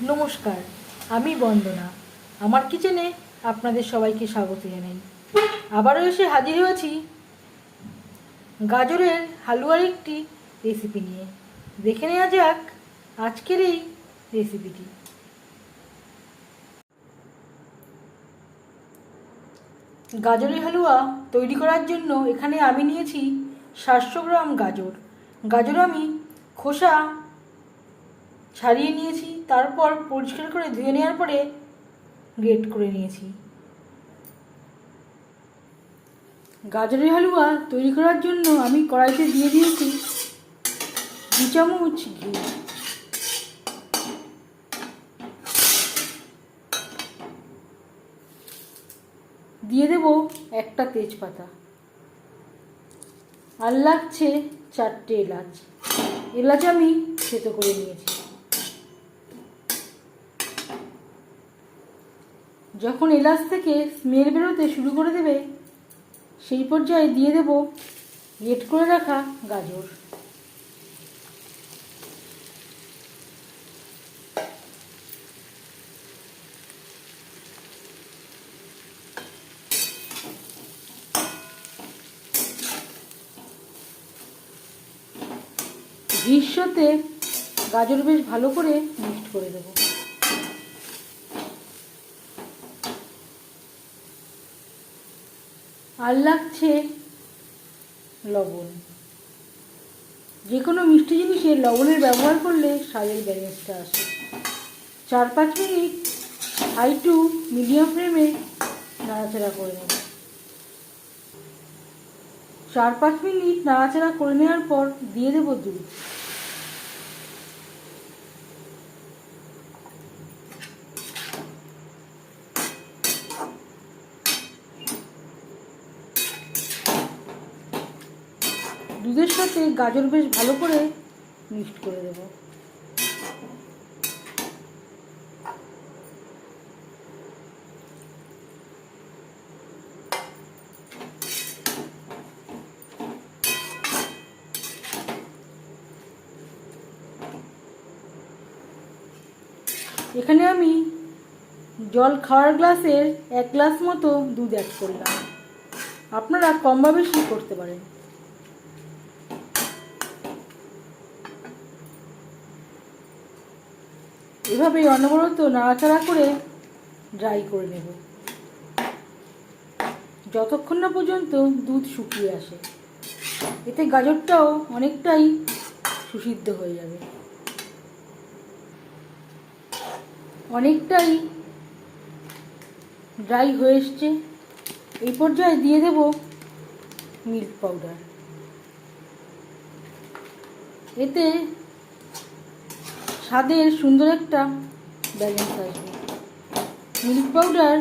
নমস্কার, আমি বন্দনা। আমার কিচেনে আপনাদের সবাইকে স্বাগত জানাই। আবারও এসে হাজির হয়েছি গাজরের হালুয়ার একটি রেসিপি নিয়ে। দেখে নেওয়া যাক আজকের এই রেসিপিটি। গাজরের হালুয়া তৈরি করার জন্য এখানে আমি নিয়েছি 700 গ্রাম গাজর। গাজর আমি খোসা ছাড়িয়ে নিয়েছি, তারপর পরিষ্কার করে ধুয়ে নেওয়ার পরে গ্রেট করে নিয়েছি। গাজরের হালুয়া তৈরি করার জন্য আমি কড়াইতে দিয়ে দিয়েছি 2 চামচ ঘি। দিয়ে দেব একটা তেজপাতা, আর লাগছে 4টে এলাচ। এলাচ আমি থেতো করে নিয়েছি। যখন এলাচ থেকে স্মেল বেরোতে শুরু করে দেবে, সেই পর্যায়ে দিয়ে দেব গ্রেট করে রাখা গাজর। ঘির সাথে গাজর বেশ ভালো করে মিক্সড করে দেব। আর লাগছে লবণ। যে কোনো মিষ্টি জিনিসে লবণের ব্যবহার করলে স্বাদের ব্যালেন্সটা আসে। 4-5 মিনিট হাই টু মিডিয়াম ফ্লেমে নাড়াচাড়া করে নেব। 4-5 মিনিট নাড়াচাড়া করে নেওয়ার পর দিয়ে দেব দুধ। দুধের সাথে গাজর বেশ ভালো করে মিক্সড করে দেব। এখানে আমি জল খাওয়ার গ্লাসের 1 গ্লাস মতো দুধ অ্যাড করলাম। আপনারা কম বা বেশি করতে পারেন। এভাবে অনবরত নাড়াচাড়া করে ড্রাই করে নেব, যতক্ষণ না পর্যন্ত দুধ শুকিয়ে আসে। এতে গাজরটাও অনেকটাই সুসিদ্ধ হয়ে যাবে। অনেকটাই ড্রাই হয়ে এসছে। এই পর্যায়ে দিয়ে দেব মিল্ক পাউডার। এতে স্বাদের সুন্দর একটা ব্যালেন্স আসবে। মিল্ক পাউডার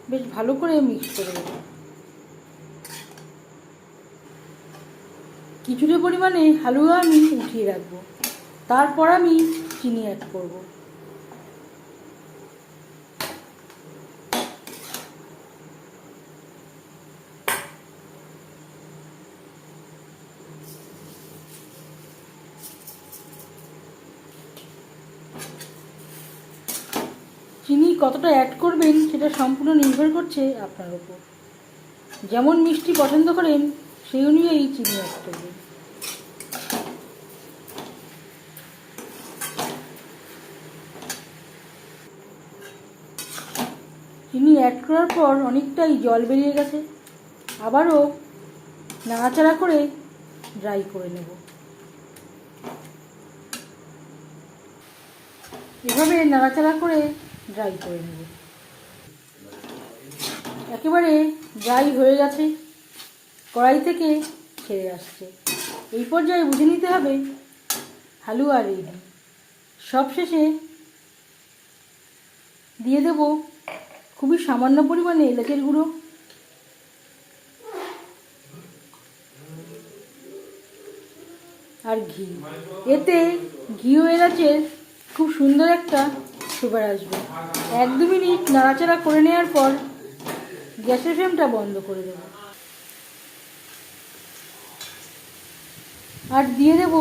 বেশ ভালো করে মিক্স করে দেব। কিছুটা পরিমাণে হালুয়া আমি উঠিয়ে রাখবো, তারপর আমি চিনি অ্যাড করব। চিনি কতটা অ্যাড করবেন সেটা সম্পূর্ণ নির্ভর করছে আপনার উপর। যেমন মিষ্টি পছন্দ করেন সেই অনুযায়ী চিনি অ্যাড করবেন। চিনি অ্যাড করার পর অনেকটাই জল বেরিয়ে গেছে। আবারও নাড়াচাড়া করে ড্রাই করে নেব। এভাবে নাড়াচাড়া করে ড্রাই করে নেব। একেবারে ড্রাই হয়ে গেছে, কড়াই থেকে ছেড়ে আসছে। এই পর্যায়ে বুঝে নিতে হবে হালুয়া রেডি। সবশেষে দিয়ে দেব খুবই সামান্য পরিমাণে এলাচের গুঁড়ো, আর ঘি। এতে ঘি ও এলাচের খুব সুন্দর একটা ফ্লেভার আসবে। 1-2 মিনিট নাড়াচাড়া করে নেওয়ার পর গ্যাসের ফ্লেমটা বন্ধ করে দেব। আর দিয়ে দেব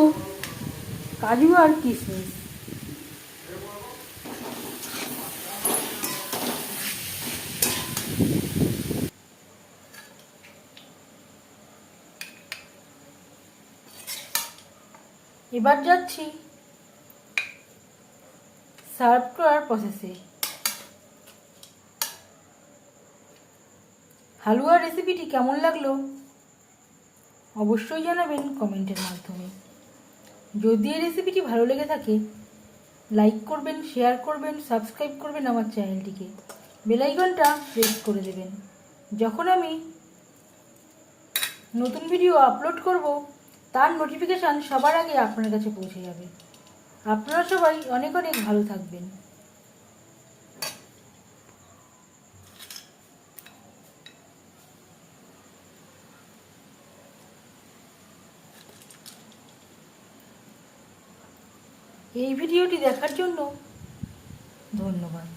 কাজু আর কিশমিশ। এবার যাচ্ছি সার্ভ করার প্রসেসে। হালুয়ার রেসিপিটি কেমন লাগলো অবশ্যই জানাবেন কমেন্টের মাধ্যমে। যদি এই রেসিপিটি ভালো লেগে থাকে লাইক করবেন, শেয়ার করবেন, সাবস্ক্রাইব করবেন আমার চ্যানেলটিকে, বেল আইকনটা প্রেস করে দেবেন। যখন আমি নতুন ভিডিও আপলোড করব তার নোটিফিকেশান সবার আগে আপনার কাছে পৌঁছে যাবে। আপনারা সবাই অনেক অনেক ভালো থাকবেন। এই ভিডিওটি দেখার জন্য ধন্যবাদ।